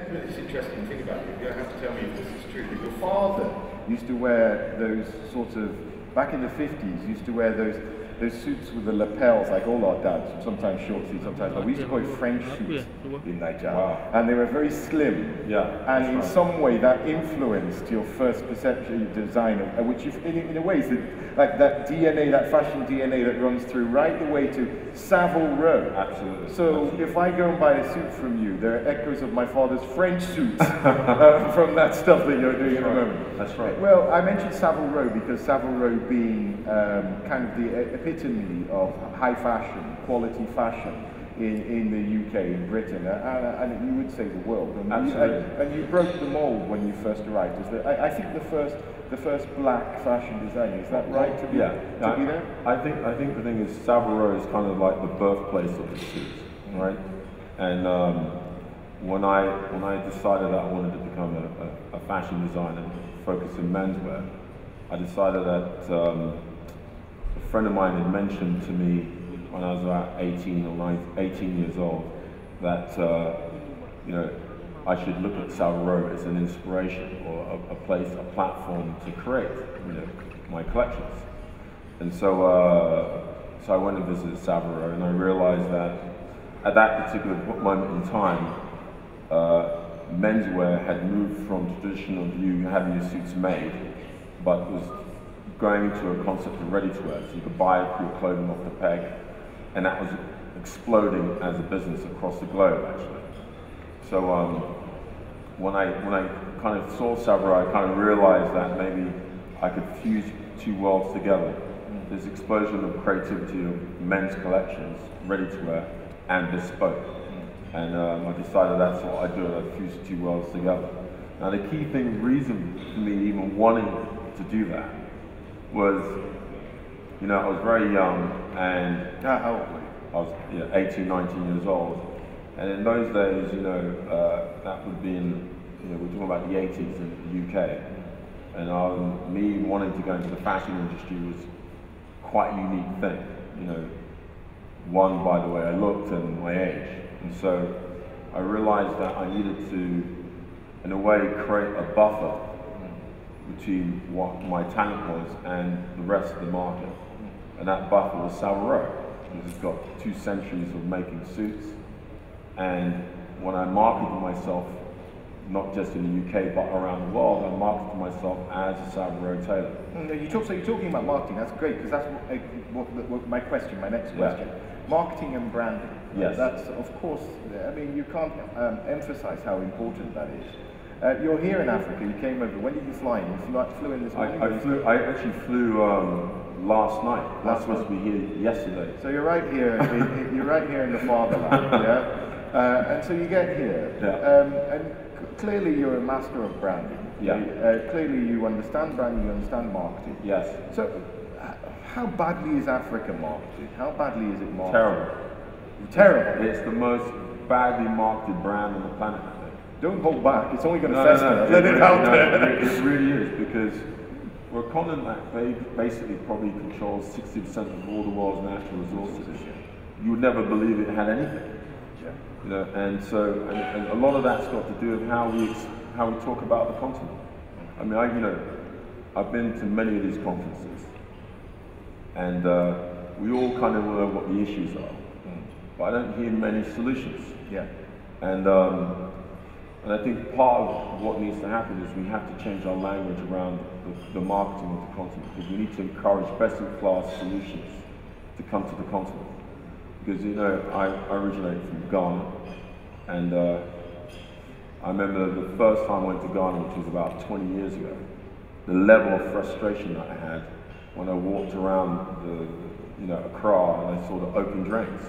this interesting thing about you. You have to tell me if this is true. But your father used to wear those sort of, back in the 50s, used to wear those suits with the lapels, like all our dads, sometimes short sleeves, sometimes, but we used to call it French suits in Nigeria. Wow. And they were very slim. Yeah. And in some way that influenced your first perception of design, which in a way is like that DNA, that fashion DNA that runs through right the way to Savile Row. Absolutely. So if I go and buy a suit from you, there are echoes of my father's French suits from that stuff that you're doing at the moment. That's right. Well, I mentioned Savile Row because Savile Row being kind of the epitome of high fashion, quality fashion in the UK, in Britain, and you would say the world. And you broke the mold when you first arrived. I think the first black fashion designer. Is that right? To be there? I think the thing is, Savile Row is kind of like the birthplace of the suit, right? And when I decided that I wanted to become a fashion designer and focus in menswear, I decided that a friend of mine had mentioned to me when I was about 18 years old that you know, I should look at Savile Row as an inspiration or a place, a platform to create, you know, my collections. And so I went and visited Savile Row, and I realized that at that particular moment in time, menswear had moved from traditional view having your suits made, but was going to a concept of ready-to-wear, so you could buy your clothing off the peg, and that was exploding as a business across the globe, actually. So when I kind of saw Savile Row, I kind of realized that maybe I could fuse two worlds together. This explosion of creativity of men's collections, ready-to-wear, and bespoke. And I decided that's what I do, I fuse two worlds together. Now the key reason for me even wanting to do that was, you know, I was very young, and how old were you? I was 18, 19 years old. And in those days, you know, that would be in, you know, we're talking about the 80s in the UK. And me wanting to go into the fashion industry was quite a unique thing, you know, one by the way I looked and my age. And so I realized that I needed to, in a way, create a buffer between what my talent was and the rest of the market. And that buffer was Savile Row, because it's got 2 centuries of making suits. And when I marketed myself, not just in the UK, but around the world, I marketed myself as a Savile Row tailor. So you're talking about marketing, that's great, because that's what my question, my next question. Yeah. Marketing and branding. Yes. That's, of course, I mean, you can't emphasize how important that is. You're here in Africa, you came over, when did you fly in? You flew in this morning? I actually flew last night. I was supposed to be here yesterday. So you're right here, you're right here in the fatherland, yeah? And so you get here, and clearly you're a master of branding. Yeah. Clearly you understand branding, you understand marketing. Yes. So how badly is Africa marketed? How badly is it marketed? Terrible. Terrible? It's the most badly marketed brand on the planet, I think. Don't hold back, it's only going to fester. Let it out there. It really is, because we're a continent that basically probably controls 60% of all the world's natural resources. You would never believe it had anything. Yeah. You know, and so and a lot of that's got to do with how we talk about the continent. I mean, I've been to many of these conferences, and we all kind of know what the issues are, but I don't hear many solutions. Yeah. And I think part of what needs to happen is we have to change our language around the marketing of the continent, because we need to encourage best-in-class solutions to come to the continent. Because, you know, I originate from Ghana, and I remember the first time I went to Ghana, which was about 20 years ago, the level of frustration that I had when I walked around Accra and I saw the open drains.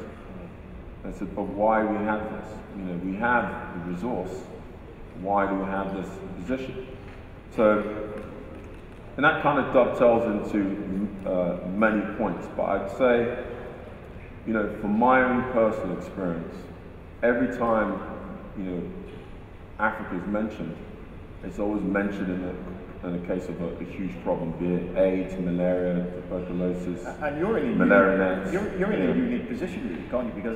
I said, but why do we have this? You know, we have the resource. Why do we have this position? So, and that kind of dovetails into many points, but I'd say, you know, from my own personal experience, every time, you know, Africa is mentioned, it's always mentioned in in the case of a huge problem, be it AIDS, malaria, tuberculosis, and you're in a malaria nets. You're in a unique position, really, can't you? Because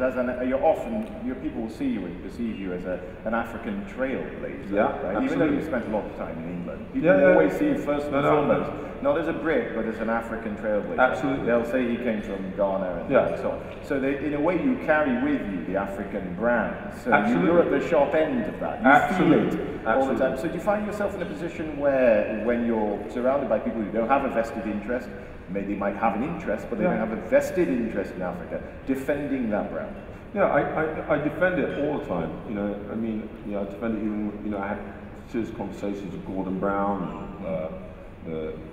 your people will see you and perceive you as an African trailblazer. Yeah, right? Even though you spent a lot of time in England, people always see you first and foremost, not as a Brit, but as an African trailblazer. Absolutely. They'll say he came from Ghana and so on. So in a way, you carry with you the African brand. So you're at the sharp end of that. You feel it all the time. So do you find yourself in a position where, when you're surrounded by people who don't have a vested interest, maybe might have an interest, but they don't have a vested interest in Africa, defending that brand? Yeah, I defend it all the time. I mean, I defend it even. I had serious conversations with Gordon Brown,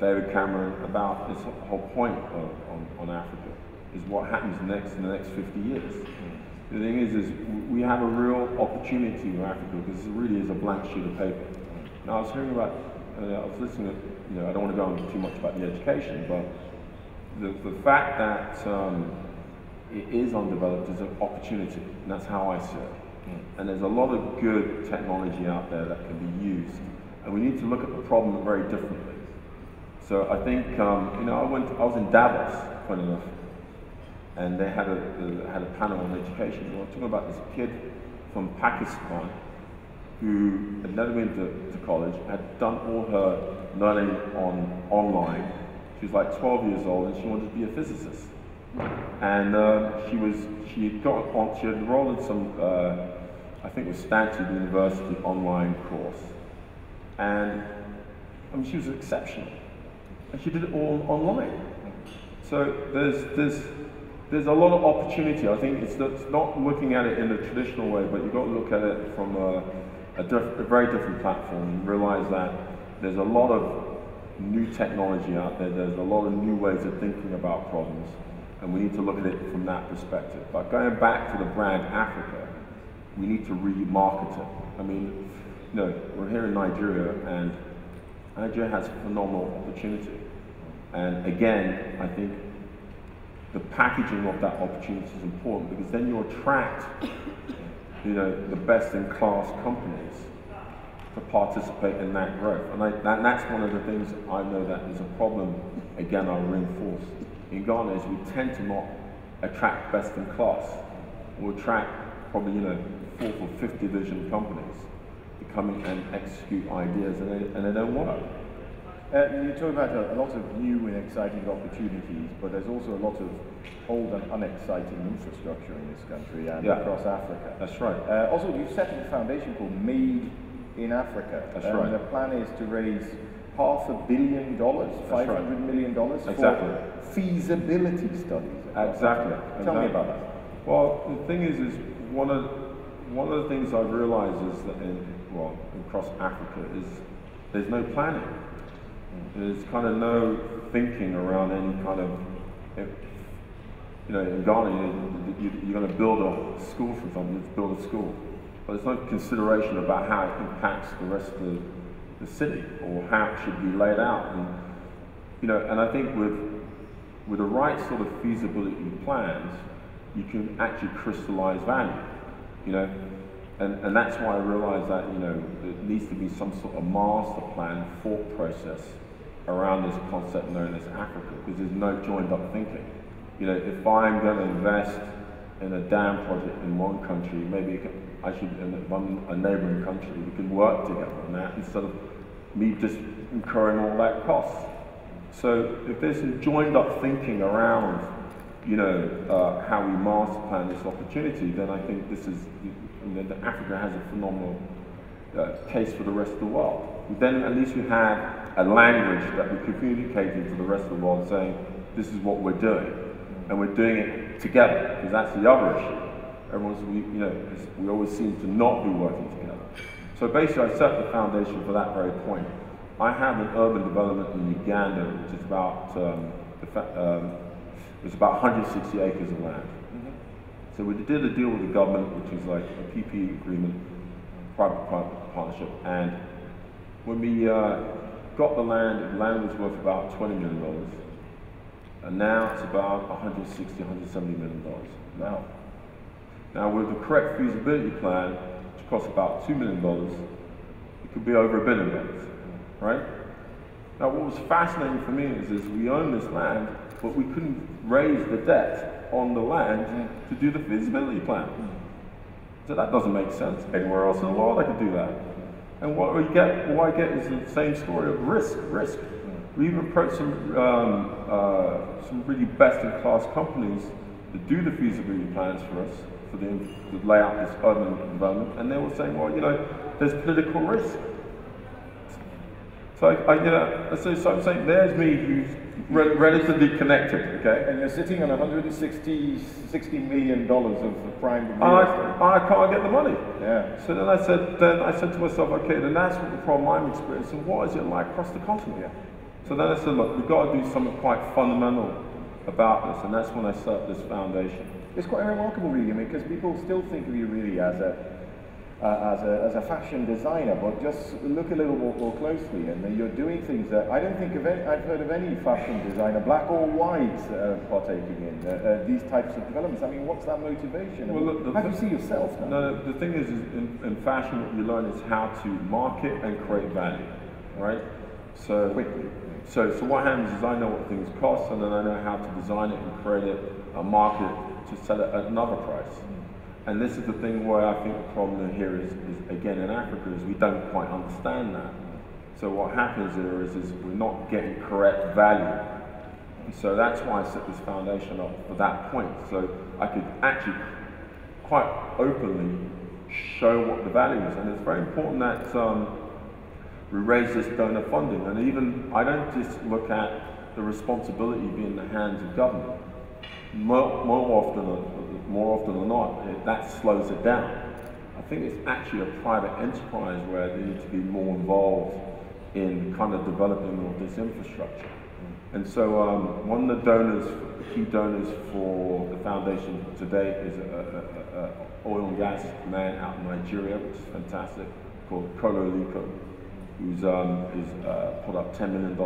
David Cameron about this whole point on Africa is what happens next in the next 50 years. The thing is we have a real opportunity with Africa because it really is a blank sheet of paper. Now I was hearing about, I was listening to, I don't want to go on too much about the education, but the fact that it is undeveloped is an opportunity, and that's how I see it. And there's a lot of good technology out there that can be used, and we need to look at the problem very differently. So I think, I was in Davos, funny enough, and they had a panel on education. They were talking about this kid from Pakistan who had never been to college, had done all her learning online. She was like 12 years old and she wanted to be a physicist. And she had enrolled in some, I think it was Stanford University online course. And she was exceptional. And she did it all online. So there's a lot of opportunity. I think it's not looking at it in the traditional way, but you've got to look at it from a very different platform and realize that there's a lot of new technology out there. There's a lot of new ways of thinking about problems, and we need to look at it from that perspective. But going back to the brand Africa, we need to re-market it. I mean, we're here in Nigeria, and Nigeria has phenomenal opportunity. And again, I think the packaging of that opportunity is important because then you attract, the best-in-class companies to participate in that growth. And that's one of the things I know that is a problem, again, I reinforce in Ghana, is we tend to not attract best-in-class. We'll attract probably, 4th or 5th division companies to come in and execute ideas, and they don't work. You talk about a lot of new and exciting opportunities, but there's also a lot of old and unexciting infrastructure in this country and across Africa. That's right. Also, you've set up a foundation called Made in Africa. That's right. The plan is to raise $500 million, $500 million for feasibility studies. Exactly. Tell me about that. Well, the thing is one of the things I've realized is that across Africa is there's no planning. There's kind of no thinking around any kind of, in Ghana, you're going to build a school for something, let's build a school. But there's no consideration about how it impacts the rest of the city or how it should be laid out. And I think with the right sort of feasibility plans, you can actually crystallize value, And that's why I realized that, there needs to be some sort of master plan, thought process around this concept known as Africa, because there's no joined up thinking. If I'm going to invest in a dam project in one country, maybe I should, if I'm a neighboring country, we can work together on that instead of me just incurring all that cost. So if there's some joined up thinking around, how we master plan this opportunity, then I think this is, that Africa has a phenomenal case for the rest of the world. Then at least we have a language that we're communicating to the rest of the world saying, this is what we're doing. And we're doing it together, because that's the other issue. We always seem to not be working together. So basically I set the foundation for that very point. I have an urban development in Uganda, which is about, it's about 160 acres of land. So we did a deal with the government, which is like a PP agreement, private partnership, and when we got the land was worth about $20 million, and now it's about $160, $170 million. Now with the correct feasibility plan, which costs about $2 million, it could be over $1 billion, right? Now, what was fascinating for me is we own this land, but we couldn't raise the debt on the land to do the feasibility plan. So that doesn't make sense. Anywhere else in the world I could do that. And what I get is the same story of risk. We even approached some really best-in-class companies to do the feasibility plans for us, to lay out this urban development, and they were saying, well, you know, there's political risk. So so I'm saying there's me who's relatively connected, okay? And you're sitting on $160 million of prime real estate. I can't get the money. Yeah. So then I said to myself, okay, then that's what the problem I'm experiencing. What is it like across the continent? Yeah. So then I said, look, we've got to do something quite fundamental about this, and that's when I set up this foundation. It's quite remarkable, really, because people still think of you really as a fashion designer, but just look a little more closely, and you're doing things that I don't think I've heard of any fashion designer, black or white, partaking in these types of developments. I mean, what's that motivation? Well, look, how do you see yourself now? No, the thing is in fashion, what you learn is how to market and create value, right? So quickly. So what happens is I know what things cost, and then I know how to design it and create it, market it to sell it at another price. And this is the thing where I think the problem here is again in Africa is we don't quite understand that. So what happens there is we're not getting correct value. And so that's why I set this foundation up for that point. So I could actually quite openly show what the value is. And it's very important that we raise this donor funding. And even, I don't just look at the responsibility being in the hands of government. More often than not, that slows it down. I think it's actually a private enterprise where they need to be more involved in kind of developing all this infrastructure. And so one of the key donors for the foundation today is an oil and gas man out in Nigeria, which is fantastic, called Kolo Liko, who's put up $10 million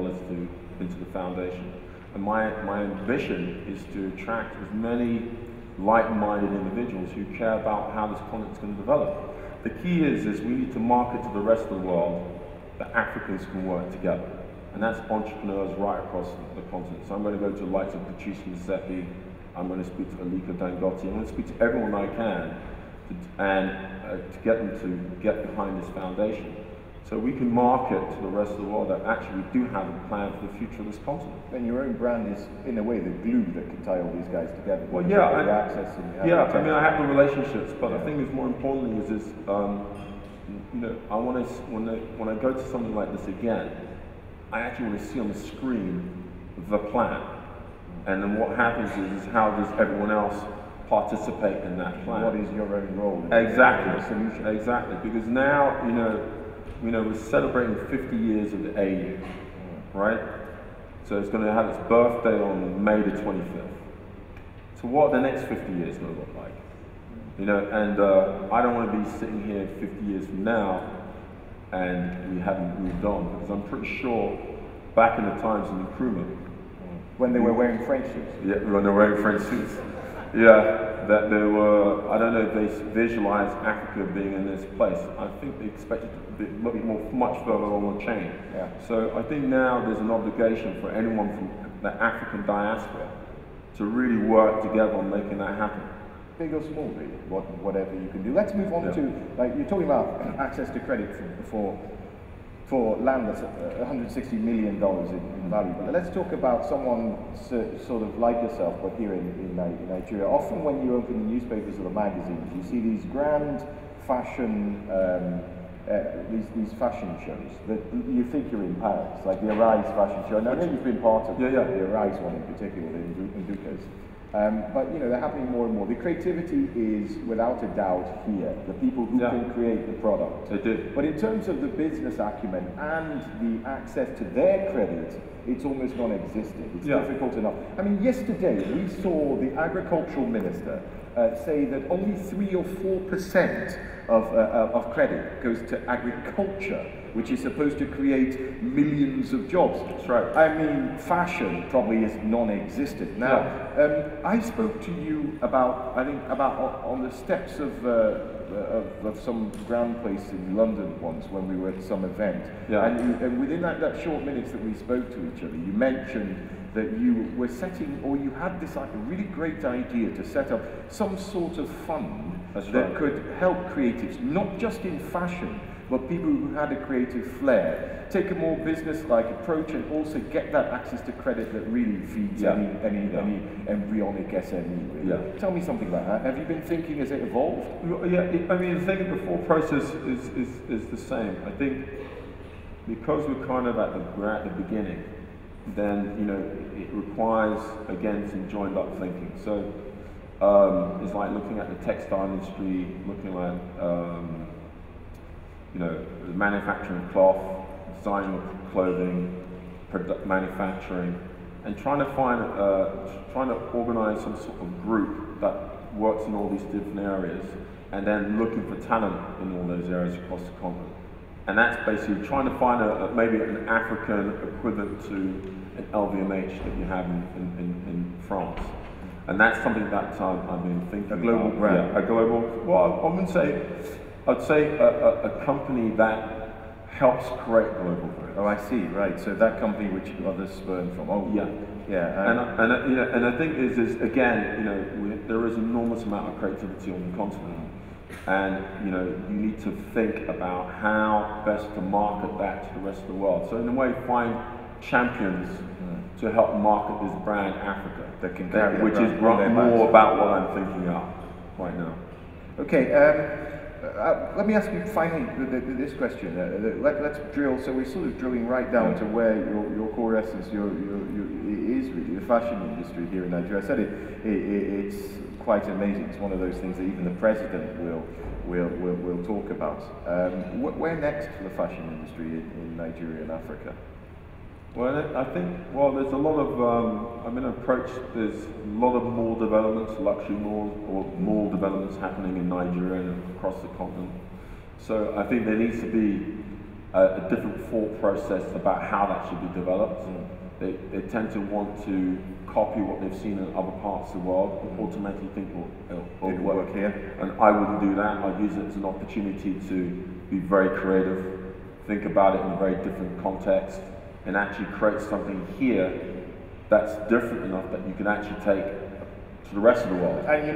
into the foundation. And my ambition is to attract as many like-minded individuals who care about how this continent's going to develop. The key is we need to market to the rest of the world that Africans can work together. And that's entrepreneurs right across the continent. So I'm going to go to the likes of Patrice Motsepe, I'm going to speak to Aliko Dangote, I'm going to speak to everyone I can to get them to get behind this foundation. So we can market to the rest of the world that actually we do have a plan for the future of this continent. And your own brand is, in a way, the glue that can tie all these guys together. Well, yeah, I mean, I have the relationships, but I think it's more importantly is you know, I want to when I go to something like this again, I actually want to see on the screen the plan, and then what happens is how does everyone else participate in that plan? What is your own role? Exactly. In the solution? Exactly, because now you know, we're celebrating 50 years of the AU, right? So it's going to have its birthday on May the 25th. So what are the next 50 years going to look like? You know, and I don't want to be sitting here 50 years from now and we haven't moved on, because I'm pretty sure back in the times in Nkrumah, when they were wearing French suits. Yeah, when they were wearing French suits. Yeah, that they were, I don't know if they visualized Africa being in this place. I think they expected to be much further along the chain. Yeah. So I think now there's an obligation for anyone from the African diaspora to really work together on making that happen. Big or small, really, whatever you can do. Let's move on to, like, you're talking about access to credit for land that's $160 million in value. But let's talk about someone sort of like yourself, but here in Nigeria. Often when you open the newspapers or the magazines, you see these grand fashion, these fashion shows that you think you're in Paris, like the Arise fashion show. And I know you've been part of the Arise one in particular, in Dukas. But you know, they're happening more and more. The creativity is without a doubt here. The people who can create the product. They do. But in terms of the business acumen and the access to their credit, it's almost non-existent. It's difficult enough. I mean, yesterday we saw the agricultural minister say that only 3 or 4% of credit goes to agriculture, which is supposed to create millions of jobs. That's right. I mean, fashion probably is non-existent. Now, I spoke to you about, I think, on the steps of some ground place in London once when we were at some event. Yeah. And within that short minutes that we spoke to each other, you mentioned that you were setting, or you had this like a really great idea to set up some sort of fund that could help creatives, not just in fashion, but people who had a creative flair, take a more business-like approach and also get that access to credit that really feeds any embryonic SME. Really. Yeah. Tell me something about that. Have you been thinking as it evolved? Yeah, I mean, the thing before process is the same. I think because we're kind of at the beginning, then it requires again some joined up thinking. So it's like looking at the textile industry, looking at the manufacturing of cloth, design of clothing, manufacturing, and trying to organize some sort of group that works in all these different areas, and then looking for talent in all those areas across the continent. And that's basically trying to find maybe an African equivalent to an LVMH that you have in France. And that's something that I've been thinking about. A global brand. Yeah, a global, well, I wouldn't say, I'd say a company that helps create global brands. Oh, I see, right. So that company which others spurn from. Oh, yeah. Yeah. And the thing is again, there is an enormous amount of creativity on the continent. And you need to think about how best to market that to the rest of the world. So in a way, find champions to help market this brand Africa, that can carry which is more about what I'm thinking of right now. Okay, let me ask you finally this question. Let's drill. So we're sort of drilling right down to where your core essence is really the fashion industry here in Nigeria. I said it's quite amazing. It's one of those things that even the president will talk about. Where next for the fashion industry in Nigeria and Africa? Well, I think, there's a lot of, there's a lot of mall developments, luxury malls, or mall developments happening in Nigeria and across the continent. So I think there needs to be a different thought process about how that should be developed. They tend to want to copy what they've seen in other parts of the world, automatically think it'll work here. And I wouldn't do that. I'd use it as an opportunity to be very creative, think about it in a very different context, and actually create something here that's different enough that you can actually take to the rest of the world. And you're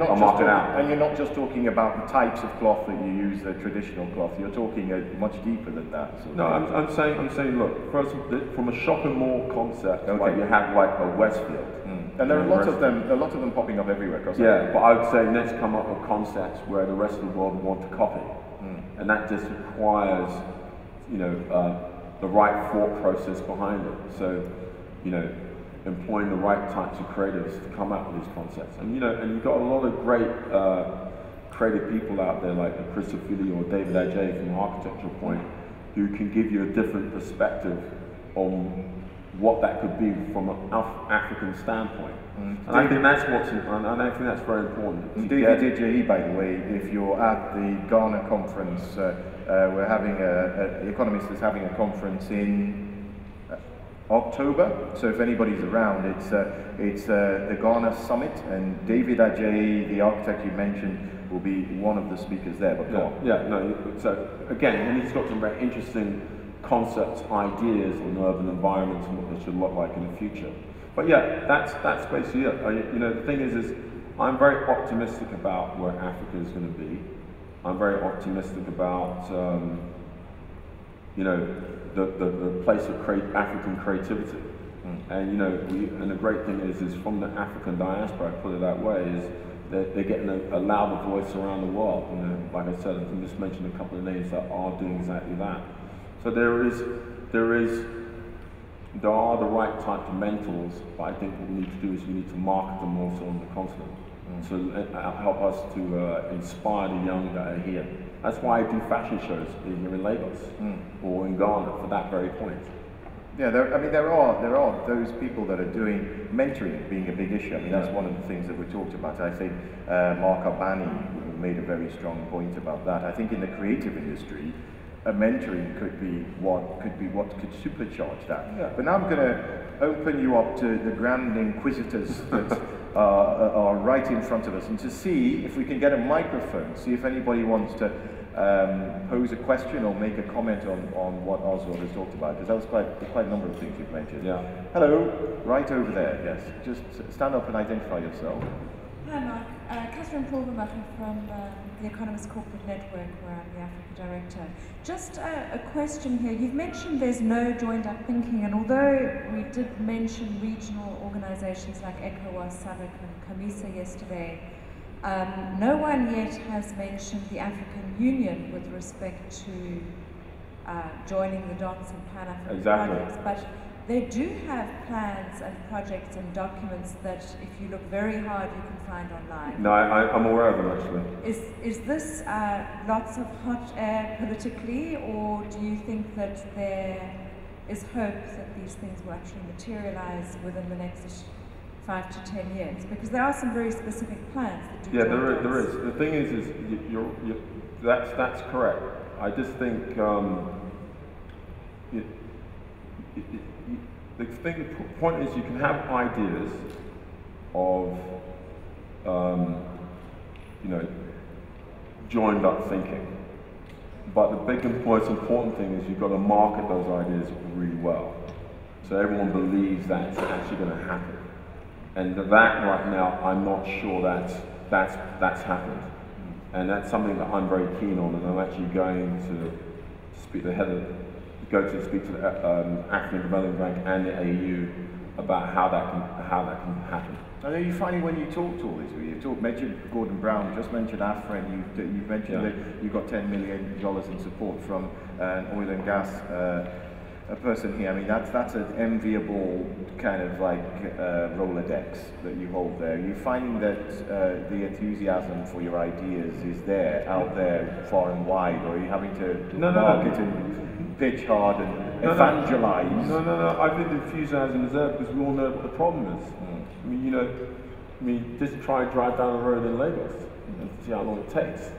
not just talking about the types of cloth that you use, the traditional cloth. You're talking much deeper than that. No, I'm saying, look, first from a shopping mall concept, like you have like a Westfield, and there are lots of them popping up everywhere. Yeah, but I would say let's come up with concepts where the rest of the world want to copy, and that just requires, the right thought process behind it. So, employing the right types of creatives to come up with these concepts. And you've got a lot of great creative people out there like Chris Ofili or David Ajay from the architectural point, who can give you a different perspective on what that could be from an African standpoint. And I think that's and I think that's very important. David Ajay, by the way, if you're at the Ghana conference, we're having The Economist is having a conference in October. So if anybody's around, it's the Ghana Summit, and David Ajay, the architect you mentioned, will be one of the speakers there. But go on. So again, and he's got some very interesting concepts, ideas on urban environments and what they should look like in the future. But yeah, that's basically it. The thing is I'm very optimistic about where Africa is going to be. I'm very optimistic about the place of African creativity. And and the great thing is from the African diaspora, I put it that way, is that they're getting a louder voice around the world. Like I said, I can just mention a couple of names that are doing exactly that. So there are the right type of mentors, but I think what we need to do is we need to market them also on the continent to help us to inspire the young that are here. That's why I do fashion shows either in Lagos or in Ghana for that very point. Yeah, there are those people that are doing mentoring being a big issue. I mean, that's one of the things that we talked about. I think Mark Eddo made a very strong point about that. I think in the creative industry, a mentoring could be what could supercharge that. Yeah. But now I'm going to open you up to the grand inquisitors that are right in front of us, and to see if we can get a microphone, see if anybody wants to pose a question or make a comment on what Ozwald has talked about, because that was quite a number of things you've mentioned. Yeah. Hello, right over there, yes. Just stand up and identify yourself. Hi Mark, Catherine Pulvermacher from the Economist Corporate Network, where I'm the Africa Director. Just a question here. You've mentioned there's no joined-up thinking, and although we did mention regional organisations like ECOWAS, SADC and COMESA yesterday, no one yet has mentioned the African Union with respect to joining the dots in Pan-African projects. But they do have plans and projects and documents that, if you look very hard, you can find online. No, I'm aware of them actually. Is this lots of hot air politically, or do you think that there is hope that these things will actually materialize within the next 5 to 10 years? Because there are some very specific plans that do. Yeah, there is. The thing is that's correct. I just think the point is you can have ideas of joined up thinking, but the big and most important thing is you've got to market those ideas really well, so everyone believes that it's actually going to happen. And that right now, I'm not sure that's happened, and that's something that I'm very keen on, and I'm actually going to speak to the head of. Speak to the African Development Bank and the AU about how that can happen. I know you find when you talk to all these people, you mentioned Gordon Brown, just mentioned Afra, and you've mentioned that you got $10 million in support from an oil and gas a person here. I mean, that's an enviable kind of like Rolodex that you hold there. You're finding that the enthusiasm for your ideas is there, out there, far and wide, or are you having to market and pitch hard and evangelize? No. I think the enthusiasm is there because we all know what the problem is. I mean, just try and drive down the road in Lagos and see how long it takes.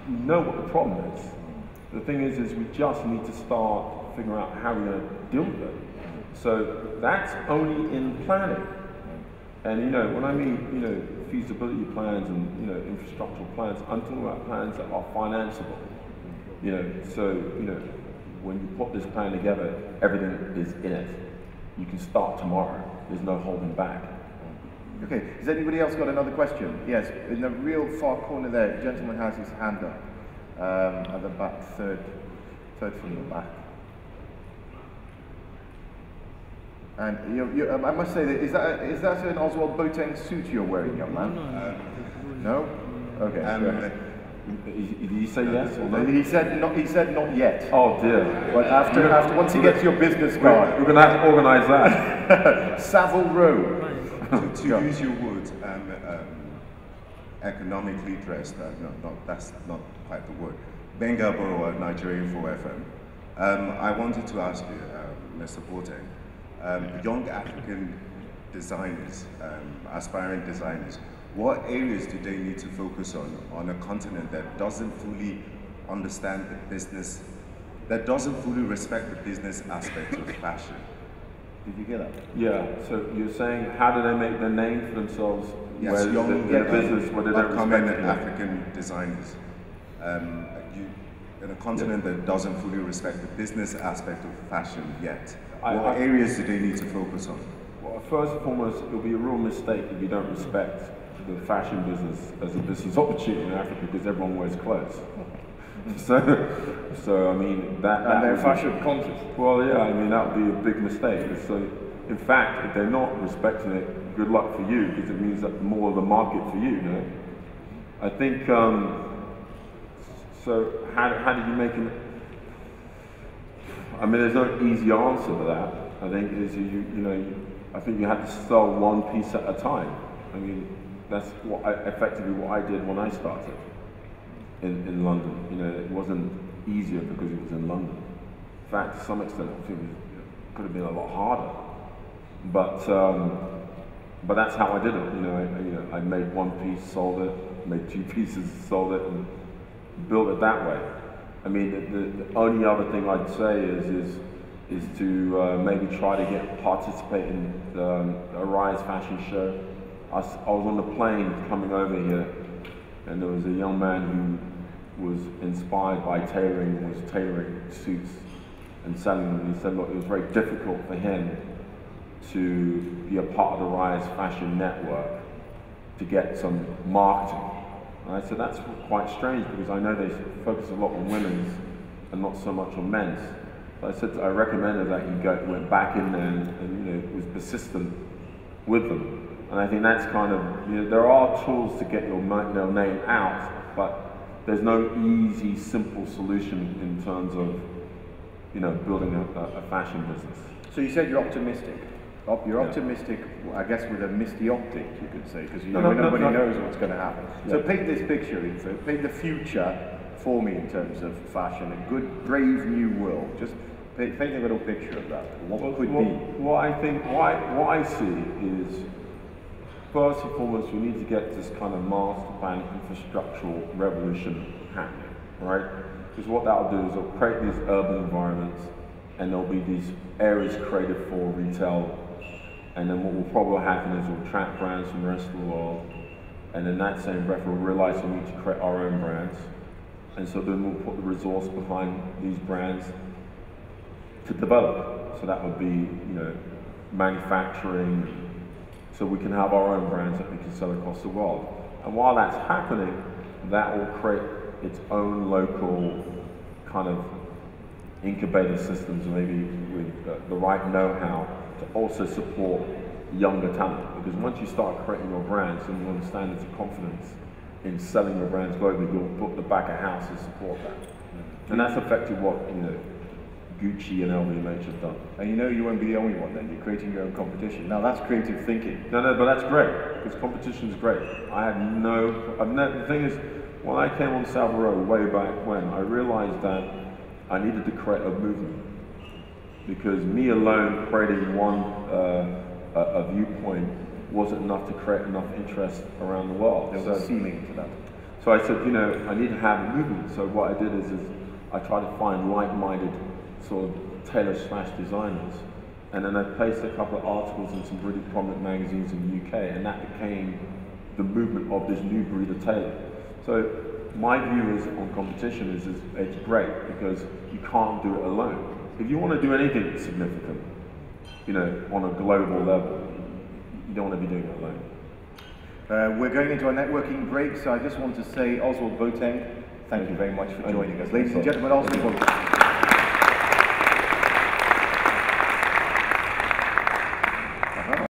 We know what the problem is. The thing is we just need to start figuring out how we're going to deal with it. So that's only in planning. And when I mean feasibility plans and infrastructural plans, I'm talking about plans that are financeable. When you put this plan together, everything is in it. You can start tomorrow. There's no holding back. Okay, has anybody else got another question? Yes, in the real far corner there, the gentleman has his hand up at the back, third from the back. And I must say that is that an Ozwald Boateng suit you're wearing, young man? No? Okay. Did he say yes or no? He said not yet. Oh dear. But after once he gets your business card, we're going to have to organise that. Savile Row. To use your words, economically dressed. That's not quite the word. Benga Borough, Nigerian for FM. I wanted to ask you, Mr. Boateng, young African designers, aspiring designers, what areas do they need to focus on a continent that doesn't fully understand the business, that doesn't fully respect the business aspect of fashion? Did you get that? Yeah, so you're saying how do they make their name for themselves? Yes, young business, where they don't upcoming respect African designers. In a continent that doesn't fully respect the business aspect of fashion yet, what areas do they need to focus on? Well, first and foremost, it'll be a real mistake if you don't respect the fashion business as a business opportunity in Africa because everyone wears clothes. So I mean that they're fashion conscious. Well, yeah, I mean that would be a big mistake. So in fact, if they're not respecting it, good luck for you because it means that more of the market for you. I think. So how did you make it? I mean, there's no easy answer to that. I think is I think you have to sell one piece at a time. I mean, that's effectively what I did when I started in London. It wasn't easier because it was in London. In fact, to some extent, I think could have been a lot harder. But that's how I did it. I made one piece, sold it, made two pieces, sold it, and built it that way. I mean, the only other thing I'd say is to maybe try to participate in the Arise fashion show. I was on the plane coming over here, and there was a young man who was inspired by tailoring, was tailoring suits and selling them. He said, look, it was very difficult for him to be a part of the Rise Fashion Network to get some marketing. And I said, that's quite strange because I know they focus a lot on women's and not so much on men's. So I said, I recommended that he went back in there and was persistent with them. And I think that's kind of, there are tools to get your name out, but there's no easy, simple solution in terms of, building a fashion business. So you said you're optimistic. You're optimistic, I guess, with a misty optic, you could say, because nobody knows what's going to happen. Yeah. So paint this picture, paint the future for me in terms of fashion, a good, brave new world. Just paint a little picture of that. What could be? What I see is, first and foremost, we need to get this kind of master plan infrastructural revolution happening, right? Because what that'll do is it'll create these urban environments, and there'll be these areas created for retail. And then what will probably happen is we'll attract brands from the rest of the world, and in that same breath we'll realize we need to create our own brands. And so then we'll put the resource behind these brands to develop. So that would be, manufacturing, so we can have our own brands that we can sell across the world. And while that's happening, that will create its own local kind of incubator systems, maybe with the right know-how to also support younger talent. Because once you start creating your brands and you understand there's a confidence in selling your brands globally, you'll put the back of house and support that. And that's effectively what Gucci and LVMH have done. And you won't be the only one then. You're creating your own competition. Now that's creative thinking. No, but that's great because competition is great. The thing is, when I came on Savile Row way back when, I realized that I needed to create a movement. Because me alone creating one a viewpoint wasn't enough to create enough interest around the world. There was a ceiling to that. So I said, I need to have a movement. So what I did is I tried to find like-minded sort of tailor/designers, and then I placed a couple of articles in some really prominent magazines in the UK, and that became the movement of this new breed of tailor. So my view is on competition is it's great because you can't do it alone. If you want to do anything significant, on a global level, you don't want to be doing it alone. We're going into our networking break, so I just want to say, Ozwald Boateng, thank you very much for joining us. Ladies and gentlemen, Ozwald Boateng.